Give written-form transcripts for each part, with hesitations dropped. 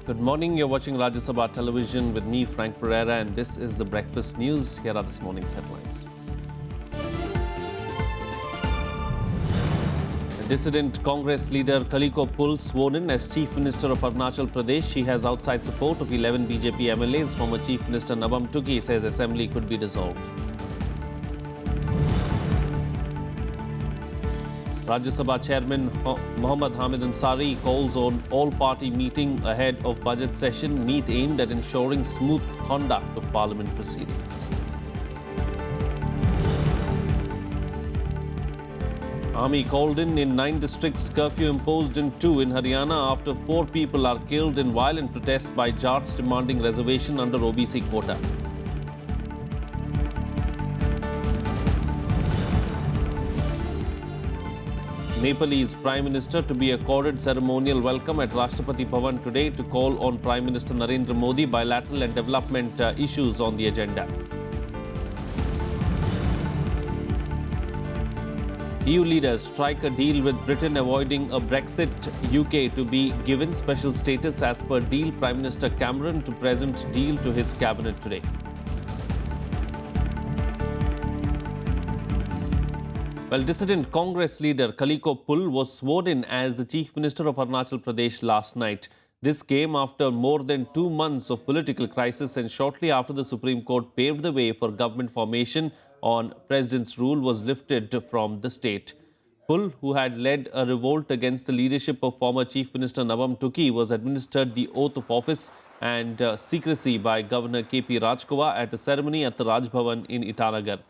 Good morning. You're watching Rajya Sabha television with me, Frank Pereira, and this is the breakfast news. Here are this morning's headlines. The dissident Congress leader Kaliko Pull sworn in as Chief Minister of Arunachal Pradesh. She has outside support of 11 BJP MLAs. Former Chief Minister Nabam Tuki says assembly could be dissolved. Rajya Sabha Chairman Mohammad Hamid Ansari calls on all-party meeting ahead of budget session, meet aimed at ensuring smooth conduct of parliament proceedings. Army called in 9 districts, curfew imposed in 2 in Haryana after 4 people are killed in violent protests by Jats demanding reservation under OBC quota. Nepalese Prime Minister to be accorded ceremonial welcome at Rashtrapati Bhavan today to call on Prime Minister Narendra Modi. Bilateral and development issues on the agenda. EU leaders strike a deal with Britain avoiding a Brexit. UK to be given special status as per deal. Prime Minister Cameron to present deal to his cabinet today. Well, dissident Congress leader Kaliko Pull was sworn in as the Chief Minister of Arunachal Pradesh last night. This came after more than 2 months of political crisis and shortly after the Supreme Court paved the way for government formation on President's rule was lifted from the state. Pull, who had led a revolt against the leadership of former Chief Minister Nabam Tuki, was administered the oath of office and secrecy by Governor K.P. Rajkova at a ceremony at the Raj Bhavan in Itanagar.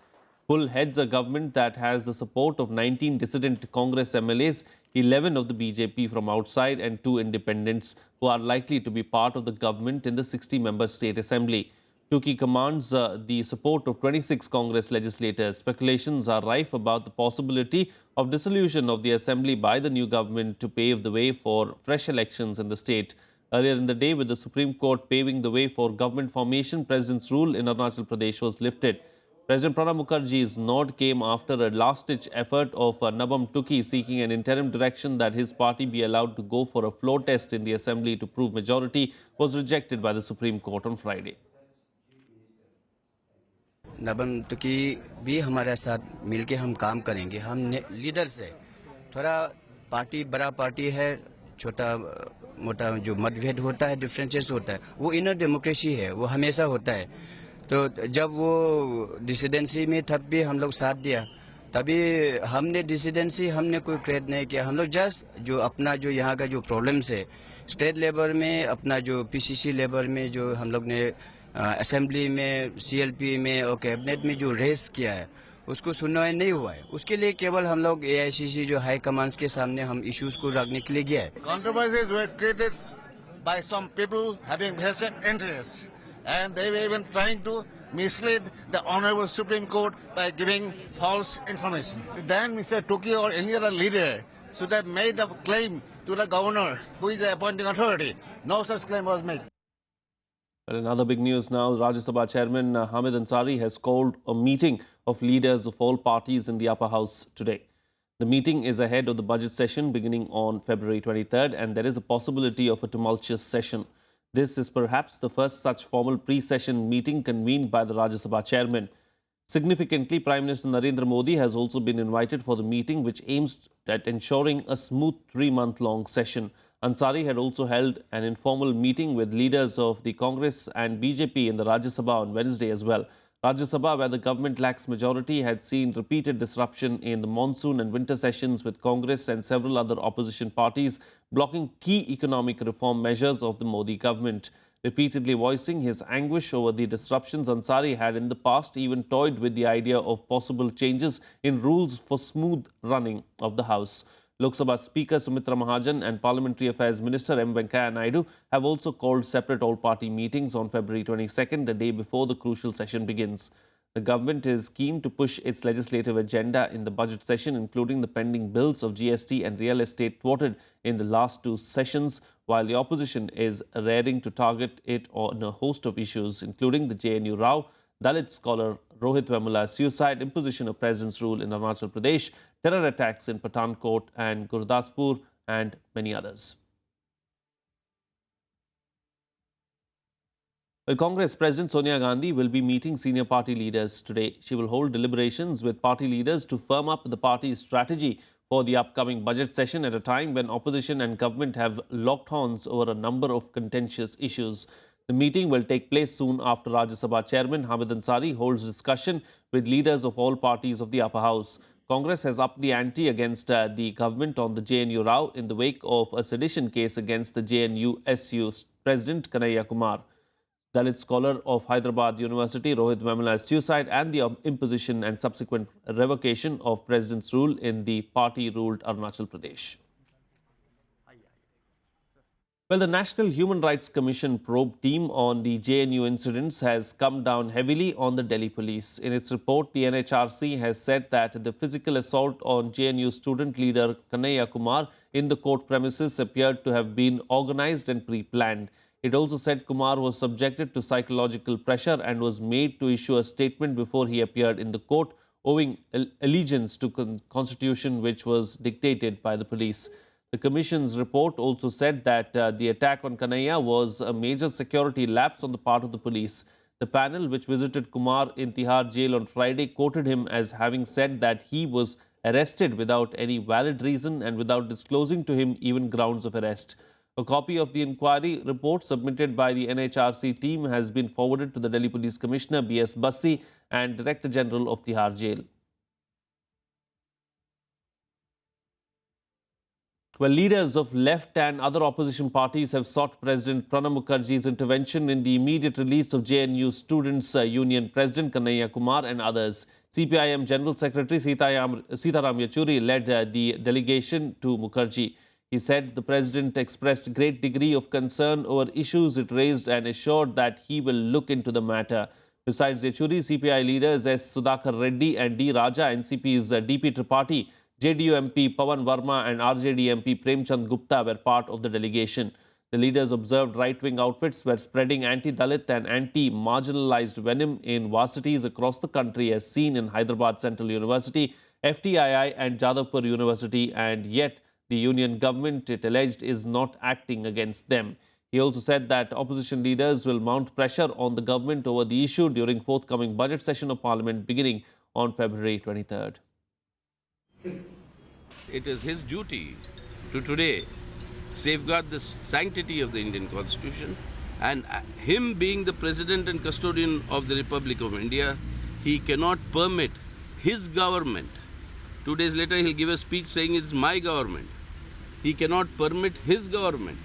Pull heads a government that has the support of 19 dissident Congress MLAs, 11 of the BJP from outside and 2 independents who are likely to be part of the government in the 60-member state assembly. Tuki commands the support of 26 Congress legislators. Speculations are rife about the possibility of dissolution of the assembly by the new government to pave the way for fresh elections in the state. Earlier in the day, with the Supreme Court paving the way for government formation, President's rule in Arunachal Pradesh was lifted. President Pranab Mukherjee's nod came after a last-ditch effort of Nabam Tuki seeking an interim direction that his party be allowed to go for a floor test in the assembly to prove majority was rejected by the Supreme Court on Friday. नबम Tuki भी हमारे साथ मिलके हम काम करेंगे। हम leader से थोड़ा पार्टी बड़ा पार्टी है, छोटा मोटा जो मतभेद होता है, डिफरेंसेस होता है, वो इनर डेमोक्रेसी है, वो हमेशा होता है। तो जब वो डिसिडेंसी में तब भी हम लोग साथ दिया, तभी हमने डिसिडेंसी हमने कोई क्रिएट नहीं किया। हम लोग जस्ट जो अपना जो यहाँ का जो प्रॉब्लम्स है स्टेट लेवल में, अपना जो पीसीसी लेवल में जो हम लोग ने असेंबली में, सीएलपी में और कैबिनेट में जो रेस किया है उसको सुनवाई नहीं हुआ है। उसके लिए केवल हम लोग एआईसीसी जो हाई कमांड्स के सामने हम इश्यूज को रखने के लिए गया है। Controversies were created by some people having vested interests, and they were even trying to mislead the Honorable Supreme Court by giving false information. Then Mr. Tuki or any other leader should have made a claim to the governor, who is the appointing authority. No such claim was made. Well, another big news now, Rajya Sabha Chairman Hamid Ansari has called a meeting of leaders of all parties in the upper house today. The meeting is ahead of the budget session beginning on February 23rd, and there is a possibility of a tumultuous session. This is perhaps the first such formal pre-session meeting convened by the Rajya Sabha chairman. Significantly, Prime Minister Narendra Modi has also been invited for the meeting, which aims at ensuring a smooth 3-month-long session. Ansari had also held an informal meeting with leaders of the Congress and BJP in the Rajya Sabha on Wednesday as well. Rajya Sabha, where the government lacks majority, had seen repeated disruption in the monsoon and winter sessions, with Congress and several other opposition parties blocking key economic reform measures of the Modi government. Repeatedly voicing his anguish over the disruptions, Ansari had in the past even toyed with the idea of possible changes in rules for smooth running of the House. Lok Sabha Speaker Sumitra Mahajan and Parliamentary Affairs Minister M. Venkaiah Naidu have also called separate all-party meetings on February 22nd, the day before the crucial session begins. The government is keen to push its legislative agenda in the budget session, including the pending bills of GST and real estate thwarted in the last 2 sessions, while the opposition is raring to target it on a host of issues, including the JNU row, Dalit scholar Rohit Vemula's suicide, imposition of President's rule in Arunachal Pradesh, terror attacks in Pathankot and Gurdaspur, and many others. Well, Congress President Sonia Gandhi will be meeting senior party leaders today. She will hold deliberations with party leaders to firm up the party's strategy for the upcoming budget session at a time when opposition and government have locked horns over a number of contentious issues. The meeting will take place soon after Rajya Sabha Chairman Hamid Ansari holds discussion with leaders of all parties of the upper house. Congress has upped the ante against the government on the JNU row in the wake of a sedition case against the JNU-SU President Kanhaiya Kumar. Dalit scholar of Hyderabad University Rohit Vemula's suicide and the imposition and subsequent revocation of president's rule in the party-ruled Arunachal Pradesh. Well, the National Human Rights Commission probe team on the JNU incidents has come down heavily on the Delhi police. In its report, the NHRC has said that the physical assault on JNU student leader Kanhaiya Kumar in the court premises appeared to have been organized and pre-planned. It also said Kumar was subjected to psychological pressure and was made to issue a statement before he appeared in the court, owing allegiance to constitution which was dictated by the police. The Commission's report also said that the attack on Kanhaiya was a major security lapse on the part of the police. The panel, which visited Kumar in Tihar jail on Friday, quoted him as having said that he was arrested without any valid reason and without disclosing to him even grounds of arrest. A copy of the inquiry report submitted by the NHRC team has been forwarded to the Delhi Police Commissioner B.S. Bassi and Director General of Tihar Jail. Well, leaders of left and other opposition parties have sought President Pranab Mukherjee's intervention in the immediate release of JNU Students' Union President Kanhaiya Kumar and others. CPIM General Secretary Sitaram Yechuri led the delegation to Mukherjee. He said the president expressed great degree of concern over issues it raised and assured that he will look into the matter. Besides Yechuri, CPI leaders S. Sudhakar Reddy and D. Raja, NCP's D.P. Tripathi, JDU MP Pawan Verma and RJD MP Premchand Gupta were part of the delegation. The leaders observed right-wing outfits were spreading anti-Dalit and anti-marginalized venom in varsities across the country, as seen in Hyderabad Central University, FTII and Jadavpur University, and yet the union government, it alleged, is not acting against them. He also said that opposition leaders will mount pressure on the government over the issue during forthcoming budget session of Parliament beginning on February 23rd. It is his duty to today safeguard the sanctity of the Indian Constitution, and him being the President and custodian of the Republic of India, he cannot permit his government. 2 days later he'll give a speech saying it's my government. He cannot permit his government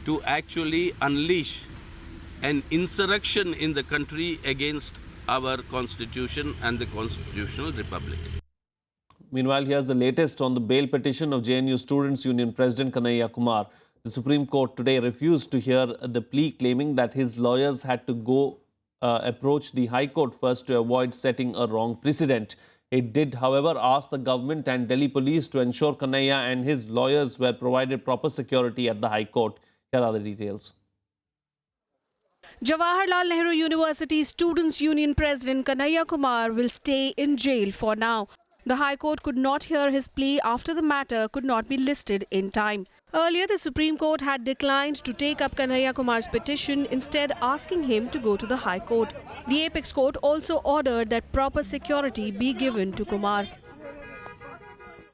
to actually unleash an insurrection in the country against our Constitution and the Constitutional Republic. Meanwhile, here's the latest on the bail petition of JNU Students' Union President Kanhaiya Kumar. The Supreme Court today refused to hear the plea, claiming that his lawyers had to go approach the High Court first to avoid setting a wrong precedent. It did, however, ask the government and Delhi police to ensure Kanhaiya and his lawyers were provided proper security at the High Court. Here are the details. Jawaharlal Nehru University Students' Union President Kanhaiya Kumar will stay in jail for now. The High Court could not hear his plea after the matter could not be listed in time. Earlier, the Supreme Court had declined to take up Kanhaiya Kumar's petition, instead asking him to go to the High Court. The Apex Court also ordered that proper security be given to Kumar.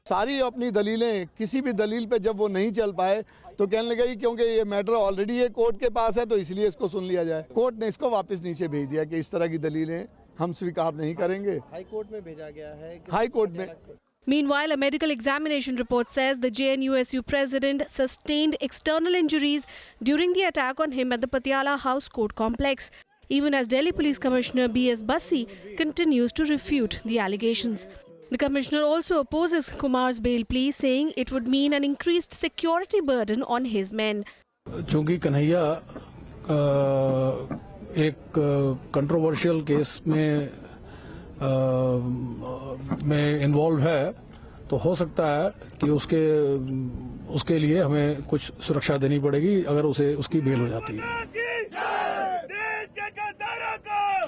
सारी अपनी दलीलें किसी भी दलील पे जब वो नहीं चल पाए तो कहने लगा कि क्योंकि ये मैटर ऑलरेडी है कोर्ट के पास है तो इसलिए इसको सुन लिया जाए। कोर्ट ने इसको वापस नीचे भेज दिया कि इस तरह की दलीलें हम स्वीकार नहीं करेंगे। हाई कोर्ट में भेजा गया है। हाई कोर्ट में। Meanwhile, a medical examination report says the JNUSU president sustained external injuries during the attack on him at the Patiala House Court complex, even as Delhi Police Commissioner B.S. Bassi continues to refute the allegations. The commissioner also opposes Kumar's bail plea, saying it would mean an increased security burden on his men. चूंकि कन्हैया एक controversial case में involve है तो हो सकता है कि उसके लिए हमें कुछ सुरक्षा देनी पड़ेगी अगर उसे उसकी बेल हो जाती है।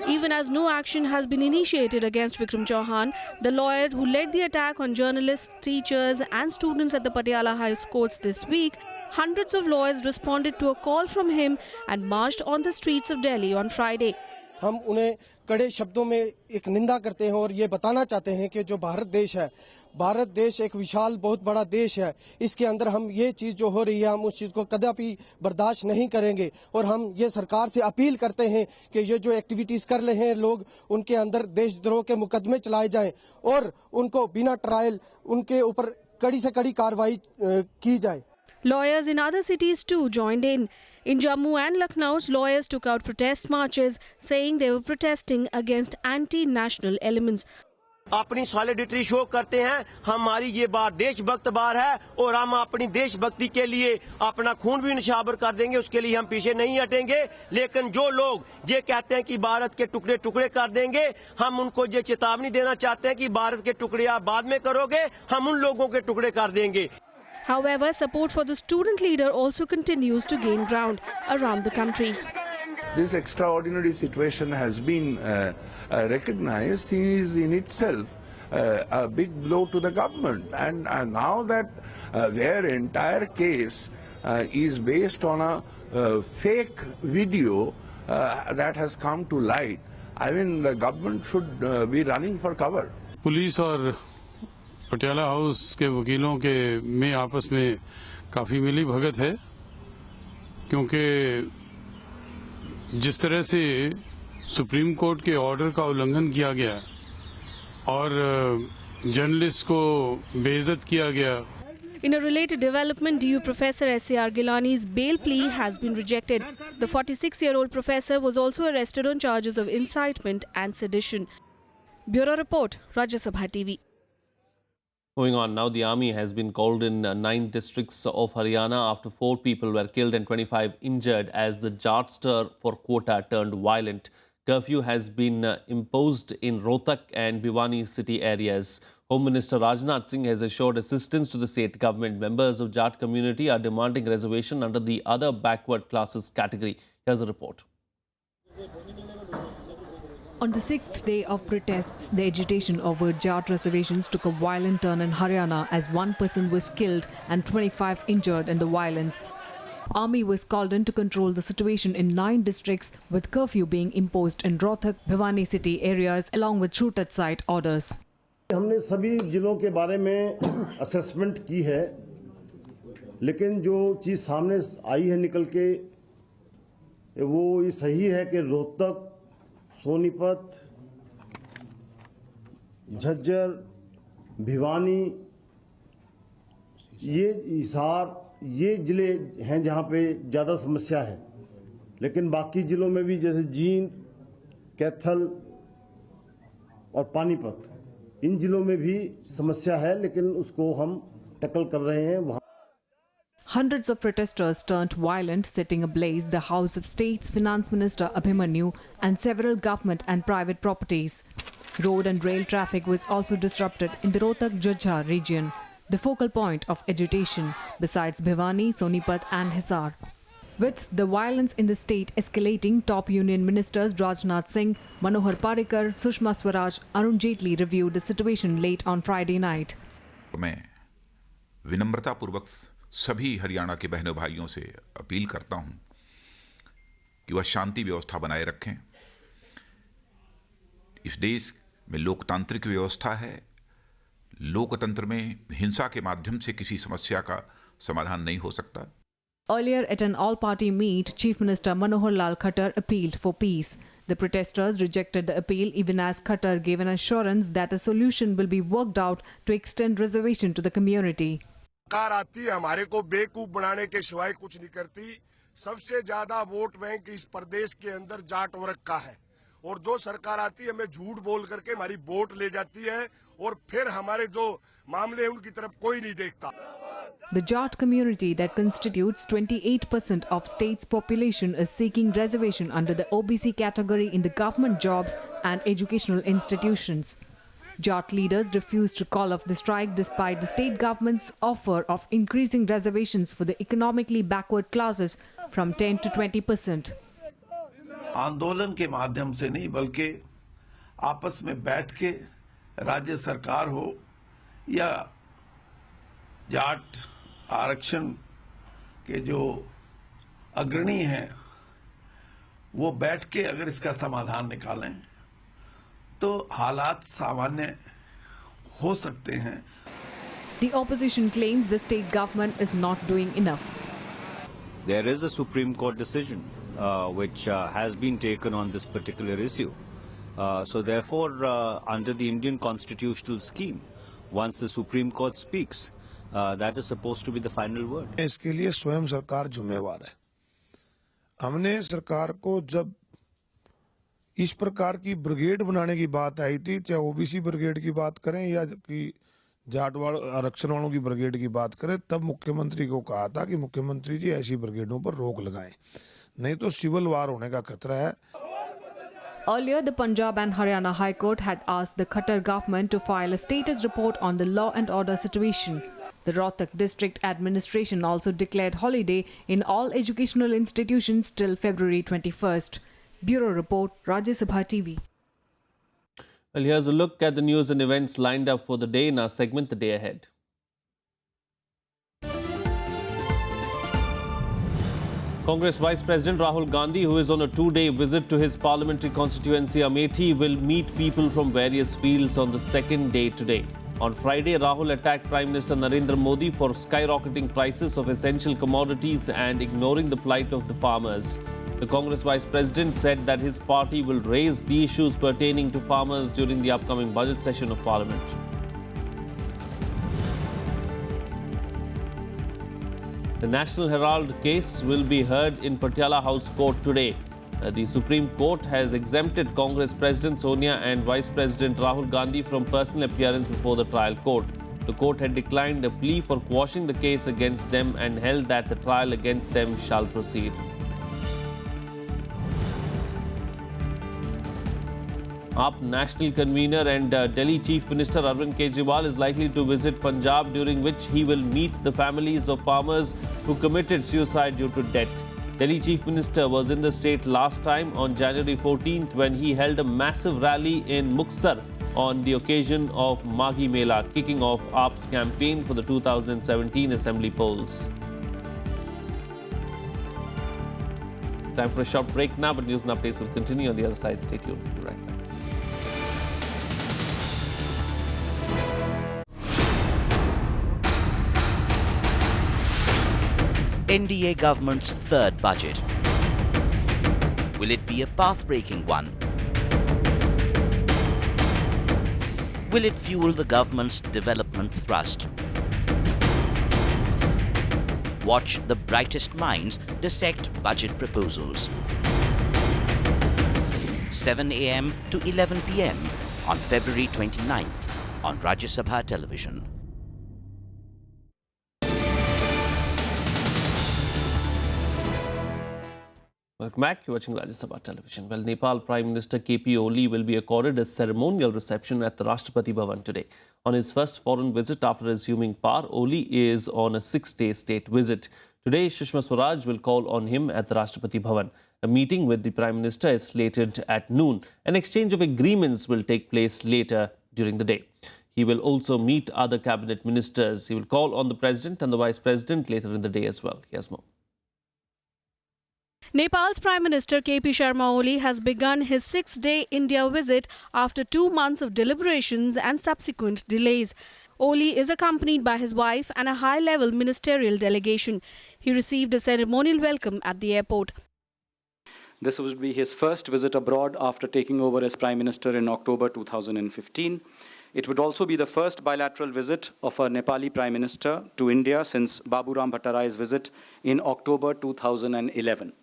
Even as no action has been initiated against Vikram Chauhan, the lawyer who led the attack on journalists, teachers and students at the Patiala High Courts this week, Hundreds of lawyers responded to a call from him and marched on the streets of Delhi on Friday. हम उन्हें कड़े शब्दों में एक निंदा करते हैं और ये बताना चाहते हैं कि जो भारत देश है, भारत देश एक विशाल बहुत बड़ा देश है। इसके अंदर हम ये चीज़ जो हो रही है, हम उस चीज़ को कदापि बर्दाश्त नहीं करेंगे और हम ये सरकार से अपील करते हैं कि ये जो एक्टिविटीज़ कर रहे हैं लोग, उनके अंदर देशद्रोह के मुकदमे चलाए जाएं और उनको बिना ट्रायल उनके ऊपर कड़ी से कड़ी कार्रवाई की जाए। Lawyers in other cities too joined in. In Jammu and Lucknow, lawyers took out protest marches, saying they were protesting against anti-national elements. अपनी सॉलिडिटी शो करते हैं। हमारी ये बात देशभक्त बार है और हम अपनी देशभक्ति के लिए अपना खून भी निछावर कर देंगे, उसके लिए हम पीछे नहीं हटेंगे। लेकिन जो लोग ये कहते हैं कि भारत के टुकड़े टुकड़े कर देंगे, हम उनको ये चेतावनी देना चाहते हैं कि भारत के टुकड़े आप बाद में करोगे, हम उन लोगों के टुकड़े कर देंगे। However, support for the student leader also continues to gain ground around the country. This extraordinary situation has been recognized is in itself a big blow to the government, and now that their entire case is based on a fake video that has come to light, I mean the government should be running for cover. Police और Patiala house के वकीलों के में आपस में काफ़ी मिली भगत है, क्योंकि जिस तरह से सुप्रीम कोर्ट के ऑर्डर का उल्लंघन किया गया और जर्नलिस्ट को बेइज्जत किया गया। In a related development, DU Professor S.A.R. Gilani's bail plea has been rejected. The 46-year-old professor was also arrested on charges of incitement and sedition. Bureau Report, Rajya Sabha TV. Moving on now, the army has been called in 9 districts of Haryana after 4 people were killed and 25 injured as the Jat stir for quota turned violent. Curfew has been imposed in Rohtak and Bhiwani city areas. Home Minister Rajnath Singh has assured assistance to the state government. Members of Jat community are demanding reservation under the other backward classes category. Here's a report. On the 6th day of protests, the agitation over Jat reservations took a violent turn in Haryana as 1 person was killed and 25 injured in the violence. Army was called in to control the situation in 9 districts, with curfew being imposed in Rohtak, Bhiwani city areas along with shoot-at-sight orders. हमने सभी जिलों के बारे में assessment की है, लेकिन जो चीज़ सामने आई है निकल के वो ये सही है कि रोहतक, सोनीपत, झज्जर, भिवानी, ये हिसार, ये ज़िले हैं जहाँ पे ज़्यादा समस्या है। लेकिन बाकी ज़िलों में भी जैसे जींद, कैथल और पानीपत, इन ज़िलों में भी समस्या है, लेकिन उसको हम टैकल कर रहे हैं। वहाँ Hundreds of protesters turned violent, setting ablaze the House of State's Finance Minister Abhimanyu and several government and private properties. Road and rail traffic was also disrupted in the Rohtak-Jhajjar region, the focal point of agitation, besides Bhiwani, Sonipat and Hisar. With the violence in the state escalating, top union ministers Rajnath Singh, Manohar Parrikar, Sushma Swaraj, Arun Jaitley reviewed the situation late on Friday night. मैं विनम्रतापूर्वक सभी हरियाणा के बहनों भाइयों से appeal करता हूं कि वह शांति व्यवस्था बनाए रखें। इस देश में लोकतांत्रिक व्यवस्था है। लोकतंत्र में हिंसा के माध्यम से किसी समस्या का समाधान नहीं हो सकता। Earlier at an all-party meet, Chief Minister Manohar Lal Khattar appealed for peace. The protesters rejected the appeal even as Khattar gave an assurance that a solution will be worked out to extend reservation to the community. सरकार आती है हमारे को बेवकूफ बनाने के सिवाय कुछ नहीं करती। सबसे ज्यादा वोट बैंक इस प्रदेश के अंदर जाट वर्ग का है और जो सरकार आती है हमें झूठ बोल करके हमारी वोट ले जाती है और फिर हमारे जो मामले हैं उनकी तरफ कोई नहीं देखता। The Jat community that constitutes 28% of state's population is seeking reservation under the OBC category in the government jobs and educational institutions. Jat leaders refused to call off the strike despite the state government's offer of increasing reservations for the economically backward classes from 10 to 20%. आंदोलन के माध्यम से नहीं बल्कि आपस में बैठ के राज्य सरकार हो या जाट आरक्षण कि जो अग्रणी हैं वो बैठ के अगर इसका समाधान निकालें तो हालात सामान्य हो सकते हैं. The opposition claims the state government is not doing enough. There is a Supreme Court decision which has been taken on this particular issue. So therefore, under the Indian constitutional scheme, once the Supreme Court speaks, that is supposed to be the final word. इसके लिए स्वयं सरकार जिम्मेवार है. हमने सरकार को जब इस प्रकार की ब्रिगेड बनाने की बात आई थी, चाहे ओबीसी ब्रिगेड की बात करें या कि जाट आरक्षण वालों की ब्रिगेड की बात करें, तब मुख्यमंत्री को कहा था कि मुख्यमंत्री जी ऐसी ब्रिगेडों पर रोक लगाएं, नहीं तो सिविल वार होने का खतरा है. Earlier, the Punjab and Haryana High Court had asked the Qatar government to file a status report on the law and order situation. The Rohtak district administration also declared holiday in all educational institutions till February 21st. Bureau Report, Rajya Sabha TV. Well, here's a look at the news and events lined up for the day in our segment, The Day Ahead. Congress Vice President Rahul Gandhi, who is on a two-day visit to his parliamentary constituency Amethi, will meet people from various fields on the second day today. On Friday, Rahul attacked Prime Minister Narendra Modi for skyrocketing prices of essential commodities and ignoring the plight of the farmers. The Congress Vice President said that his party will raise the issues pertaining to farmers during the upcoming budget session of Parliament. The National Herald case will be heard in Patiala House Court today. The Supreme Court has exempted Congress President Sonia and Vice President Rahul Gandhi from personal appearance before the trial court. The court had declined a plea for quashing the case against them and held that the trial against them shall proceed. AAP National Convener and Delhi Chief Minister Arvind Kejriwal is likely to visit Punjab, during which he will meet the families of farmers who committed suicide due to debt. Delhi Chief Minister was in the state last time on January 14th when he held a massive rally in Muxar on the occasion of Maghi Mela, kicking off AAP's campaign for the 2017 Assembly polls. Time for a short break now, but news and updates will continue on the other side. Stay tuned. We'll be right back. NDA government's third budget. Will it be a path-breaking one? Will it fuel the government's development thrust? Watch the brightest minds dissect budget proposals. 7 a.m. to 11 p.m. on February 29th on Rajya Sabha television. Welcome back. You're watching Rajya Sabha television. Well, Nepal Prime Minister KP Oli will be accorded a ceremonial reception at the Rashtrapati Bhavan today. On his first foreign visit after assuming power, Oli is on a 6-day state visit. Today, Sushma Swaraj will call on him at the Rashtrapati Bhavan. A meeting with the Prime Minister is slated at noon. An exchange of agreements will take place later during the day. He will also meet other cabinet ministers. He will call on the President and the Vice President later in the day as well. Here's more. Nepal's Prime Minister KP Sharma Oli has begun his 6-day India visit after 2 months of deliberations and subsequent delays. Oli is accompanied by his wife and a high-level ministerial delegation. He received a ceremonial welcome at the airport. This will be his first visit abroad after taking over as Prime Minister in October 2015. It would also be the first bilateral visit of a Nepali Prime Minister to India since Baburam Bhattarai's visit in October 2011.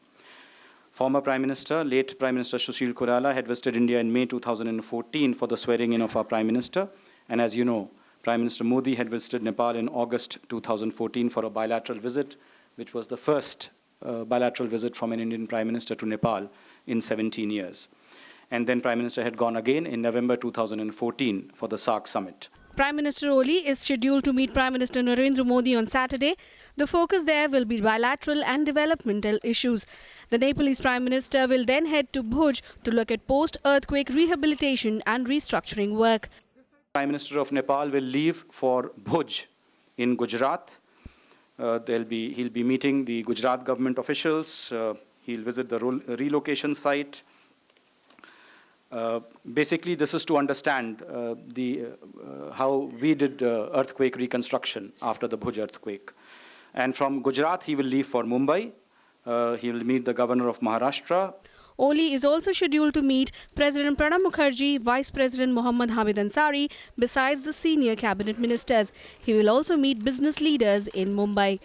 Former Prime Minister, late Prime Minister Sushil Koirala had visited India in May 2014 for the swearing-in of our Prime Minister. And as you know, Prime Minister Modi had visited Nepal in August 2014 for a bilateral visit, which was the first bilateral visit from an Indian Prime Minister to Nepal in 17 years. And then Prime Minister had gone again in November 2014 for the SAARC summit. Prime Minister Oli is scheduled to meet Prime Minister Narendra Modi on Saturday. The focus there will be bilateral and developmental issues. The Nepalese Prime Minister will then head to Bhuj to look at post-earthquake rehabilitation and restructuring work. Prime Minister of Nepal will leave for Bhuj in Gujarat He'll be meeting the Gujarat government officials. He'll visit the relocation site. Basically, this is to understand how we did earthquake reconstruction after the Bhuj earthquake. And from Gujarat, he will leave for Mumbai. He will meet the governor of Maharashtra. Oli is also scheduled to meet President Pranab Mukherjee, Vice President Mohammad Hamid Ansari, besides the senior cabinet ministers. He will also meet business leaders in Mumbai.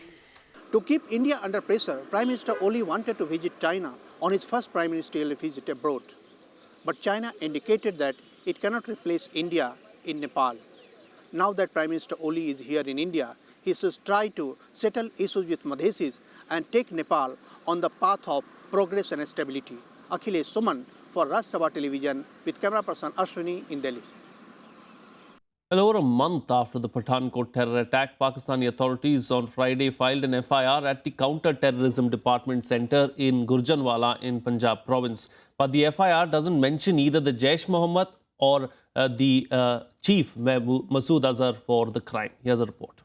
To keep India under pressure, Prime Minister Oli wanted to visit China on his first prime ministerial visit abroad. But China indicated that it cannot replace India in Nepal. Now that Prime Minister Oli is here in India, he should try to settle issues with Madhesis and take Nepal on the path of progress and stability. Akhilesh Suman for Rajya Sabha Television with camera person Ashwini in Delhi. Well, over a month after the Pathankot terror attack, Pakistani authorities on Friday filed an FIR at the Counter-Terrorism Department Centre in Gurjanwala in Punjab province. But the FIR doesn't mention either the Jaish-e-Mohammed or the chief Masood Azhar for the crime. Here's a report.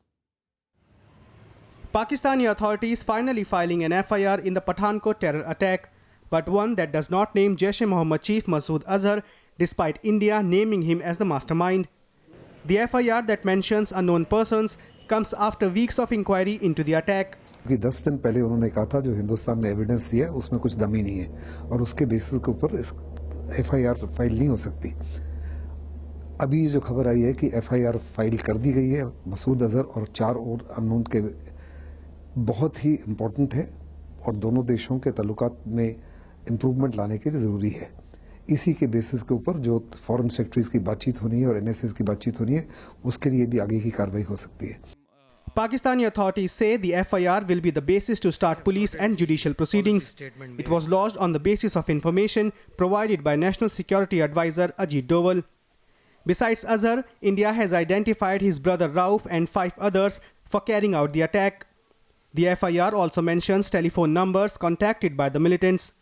Pakistani authorities finally filing an FIR in the Pathankot terror attack, but one that does not name Jaish-e-Mohammed chief Masood Azhar, despite India naming him as the mastermind. The FIR that mentions unknown persons comes after weeks of inquiry into the attack. 10 दिन पहले उन्होंने कहा था जो हिंदुस्तान ने evidence दिया उसमें कुछ दमी नहीं है और उसके बेसिस के ऊपर FIR फाइल नहीं हो सकती. अभी जो खबर आई है कि FIR फाइल कर दी गई है मसूद अजहर और 4 और अननोन के बहुत ही इम्पोर्टेंट है और दोनों देशों के ताल्लुकात में इम्प्रूवमेंट लाने के लिए ज़रूरी है. इसी के बेसिस के ऊपर जो फॉरेन सेक्रेटरीज की बातचीत होनी है और NSS की बातचीत होनी है उसके लिए भी आगे की कार्रवाई हो सकती है. Pakistani authorities say the FIR will be the basis to start police and judicial proceedings. It was lodged on the basis of information provided by National Security Advisor Ajit Doval. Besides Azhar, India has identified his brother Rauf and 5 others for carrying out the attack. The FIR also mentions telephone numbers contacted by the militants.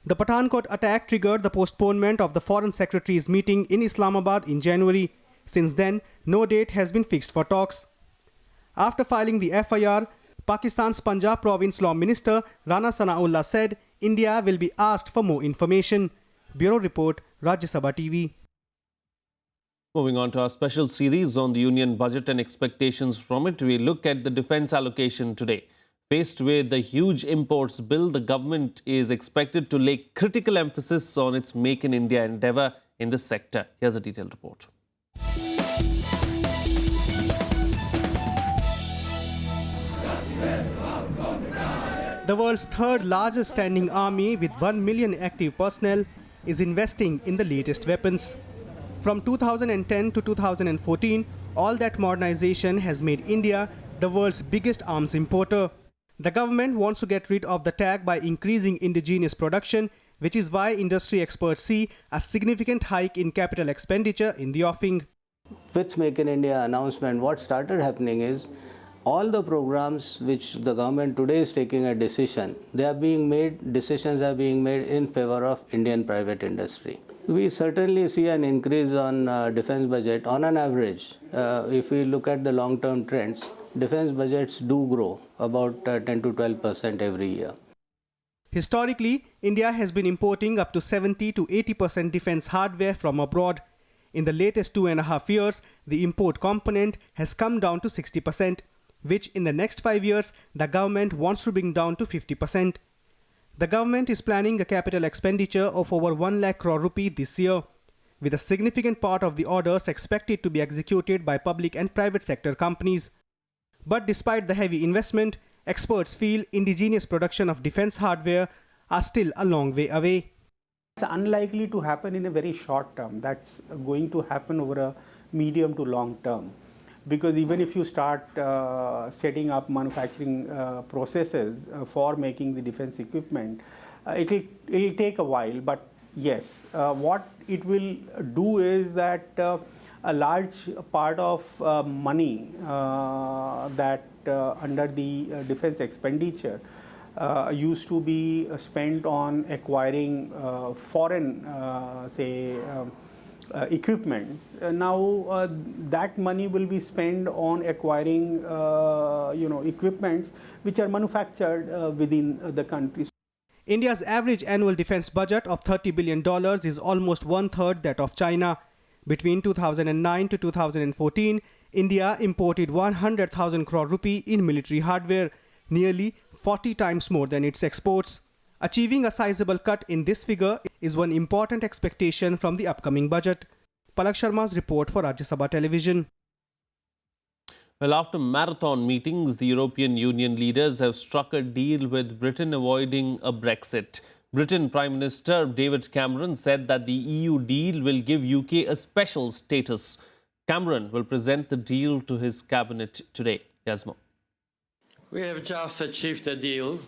The Pathankot attack triggered the postponement of the Foreign Secretary's meeting in Islamabad in January. Since then, no date has been fixed for talks. After filing the FIR, Pakistan's Punjab Province Law Minister Rana Sanaullah said India will be asked for more information. Bureau Report, Rajya Sabha TV. Moving on to our special series on the union budget and expectations from it, we look at the defence allocation today. Faced with the huge imports bill, the government is expected to lay critical emphasis on its Make in India endeavour in this sector. Here's a detailed report. The world's third largest standing army with 1 million active personnel is investing in the latest weapons. From 2010 to 2014, all that modernization has made India the world's biggest arms importer. The government wants to get rid of the tag by increasing indigenous production, which is why industry experts see a significant hike in capital expenditure in the offing. With Make in India announcement, what started happening is all the programs which the government today is taking a decision, decisions are being made in favor of Indian private industry. We certainly see an increase on defense budget on an average. If we look at the long-term trends, defense budgets do grow about 10 to 12% every year. Historically, India has been importing up to 70 to 80% defense hardware from abroad. In the latest 2.5 years, the import component has come down to 60%, which in the next 5 years, the government wants to bring down to 50%. The government is planning a capital expenditure of over 1 lakh crore rupee this year, with a significant part of the orders expected to be executed by public and private sector companies. But despite the heavy investment, experts feel indigenous production of defense hardware are still a long way away. It's unlikely to happen in a very short term. That's going to happen over a medium to long term. Because even if you start setting up manufacturing processes for making the defense equipment, it'll take a while. But yes, what it will do is that a large part of money that under the defense expenditure used to be spent on acquiring foreign, equipments. Now that money will be spent on acquiring equipments which are manufactured within the country. India's average annual defense budget of $30 billion is almost one-third that of China. Between 2009 to 2014, India imported 100,000 crore rupee in military hardware, nearly 40 times more than its exports. Achieving a sizable cut in this figure is one important expectation from the upcoming budget. Palak Sharma's report for Rajya Sabha Television. Well, after marathon meetings, the European Union leaders have struck a deal with Britain avoiding a Brexit. Britain Prime Minister David Cameron said that the EU deal will give UK a special status. Cameron will present the deal to his cabinet today. Yasmo. We have just achieved a deal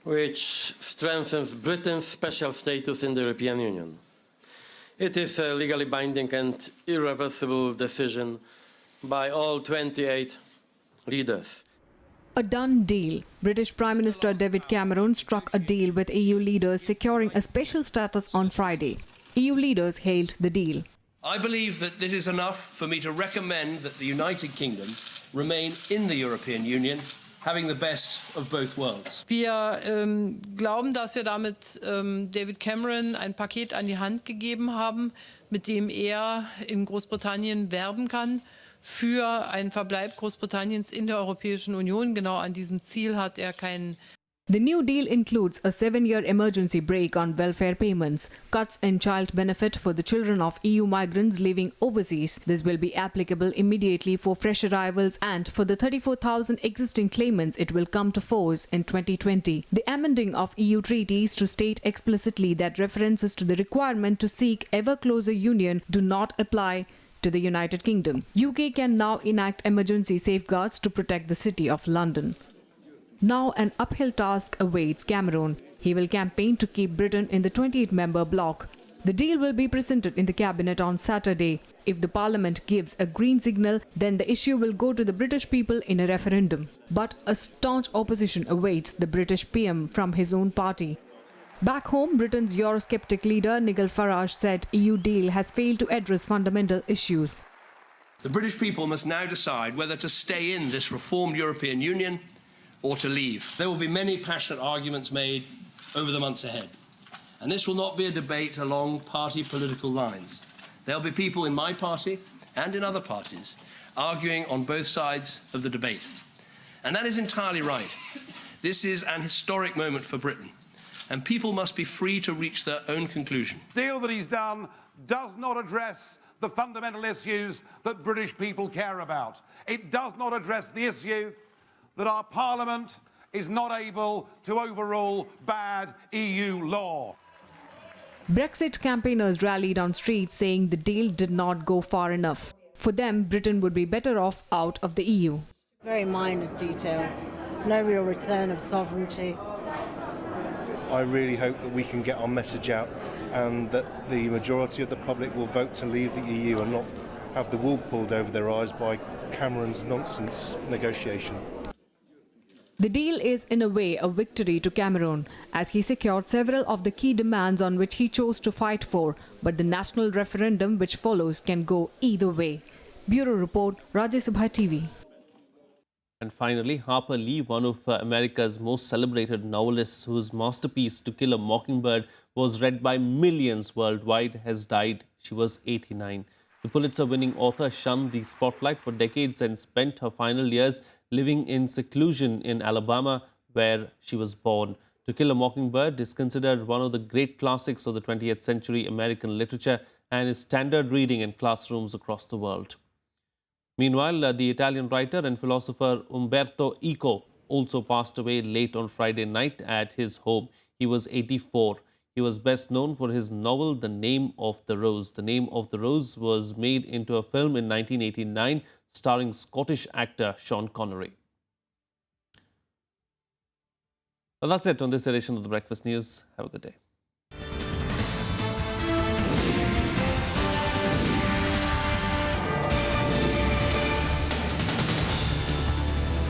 which strengthens Britain's special status in the European Union. It is a legally binding and irreversible decision by all 28 leaders. A done deal. British Prime Minister David Cameron struck a deal with EU leaders securing a special status on Friday. EU leaders hailed the deal. I believe that this is enough for me to recommend that the United Kingdom remain in the European Union, having the best of both worlds. Wir glauben, dass wir damit David Cameron ein Paket an die Hand gegeben haben, mit dem in Großbritannien werben kann für einen Verbleib Großbritanniens in der Europäischen Union. Genau an diesem Ziel hat keinen. The new deal includes a 7-year emergency break on welfare payments, cuts in child benefit for the children of EU migrants living overseas. This will be applicable immediately for fresh arrivals, and for the 34,000 existing claimants it will come to force in 2020. The amending of EU treaties to state explicitly that references to the requirement to seek ever closer union do not apply to the United Kingdom. UK can now enact emergency safeguards to protect the City of London. Now an uphill task awaits Cameron. He will campaign to keep Britain in the 28-member bloc. The deal will be presented in the cabinet on Saturday. If the parliament gives a green signal, then the issue will go to the British people in a referendum. But a staunch opposition awaits the British PM from his own party. Back home, Britain's Eurosceptic leader Nigel Farage said EU deal has failed to address fundamental issues. The British people must now decide whether to stay in this reformed European Union or to leave. There will be many passionate arguments made over the months ahead. And this will not be a debate along party political lines. There will be people in my party and in other parties arguing on both sides of the debate. And that is entirely right. This is an historic moment for Britain, and people must be free to reach their own conclusion. The deal that he's done does not address the fundamental issues that British people care about. It does not address the issue that our Parliament is not able to overrule bad EU law. Brexit campaigners rallied on streets saying the deal did not go far enough. For them, Britain would be better off out of the EU. Very minor details, no real return of sovereignty. I really hope that we can get our message out and that the majority of the public will vote to leave the EU and not have the wool pulled over their eyes by Cameron's nonsense negotiation. The deal is in a way a victory to Cameron, as he secured several of the key demands on which he chose to fight for, but the national referendum which follows can go either way. Bureau Report, Rajya Sabha TV. And finally, Harper Lee, one of America's most celebrated novelists whose masterpiece To Kill a Mockingbird was read by millions worldwide, has died. She was 89. The Pulitzer-winning author shunned the spotlight for decades and spent her final years living in seclusion in Alabama, where she was born. To Kill a Mockingbird is considered one of the great classics of the 20th century American literature and is standard reading in classrooms across the world. Meanwhile, the Italian writer and philosopher Umberto Eco also passed away late on Friday night at his home. He was 84. He was best known for his novel The Name of the Rose. The Name of the Rose was made into a film in 1989 starring Scottish actor Sean Connery. Well, that's it on this edition of The Breakfast News. Have a good day.